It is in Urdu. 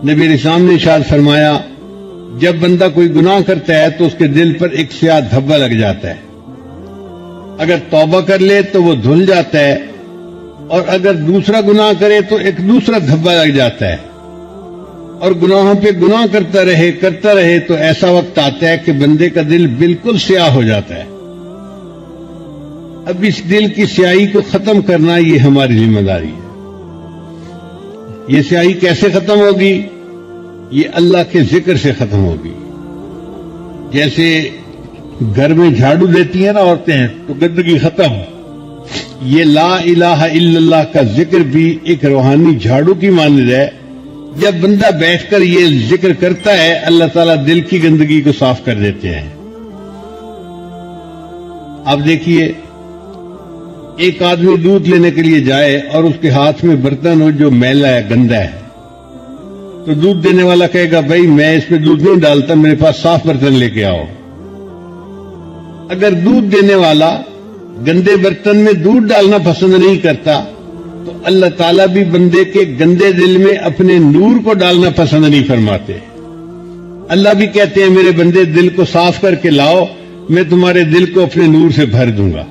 نبی اسلام نے ارشاد فرمایا جب بندہ کوئی گناہ کرتا ہے تو اس کے دل پر ایک سیاہ دھبا لگ جاتا ہے، اگر توبہ کر لے تو وہ دھل جاتا ہے، اور اگر دوسرا گناہ کرے تو ایک دوسرا دھبا لگ جاتا ہے، اور گناہوں پہ گناہ کرتا رہے تو ایسا وقت آتا ہے کہ بندے کا دل بالکل سیاہ ہو جاتا ہے۔ اب اس دل کی سیاہی کو ختم کرنا یہ ہماری ذمہ داری ہے۔ یہ سیاہی کیسے ختم ہوگی؟ یہ اللہ کے ذکر سے ختم ہوگی۔ جیسے گھر میں جھاڑو دیتی ہیں نا عورتیں تو گندگی ختم، یہ لا الہ الا اللہ کا ذکر بھی ایک روحانی جھاڑو کی مانند ہے۔ جب بندہ بیٹھ کر یہ ذکر کرتا ہے اللہ تعالیٰ دل کی گندگی کو صاف کر دیتے ہیں۔ اب دیکھیے ایک آدمی دودھ لینے کے لیے جائے اور اس کے ہاتھ میں برتن ہو جو میلا ہے، گندا ہے، تو دودھ دینے والا کہے گا بھائی میں اس میں دودھ نہیں ڈالتا، میرے پاس صاف برتن لے کے آؤ۔ اگر دودھ دینے والا گندے برتن میں دودھ ڈالنا پسند نہیں کرتا تو اللہ تعالیٰ بھی بندے کے گندے دل میں اپنے نور کو ڈالنا پسند نہیں فرماتے۔ اللہ بھی کہتے ہیں میرے بندے دل کو صاف کر کے لاؤ، میں تمہارے دل کو اپنے نور سے بھر دوں گا۔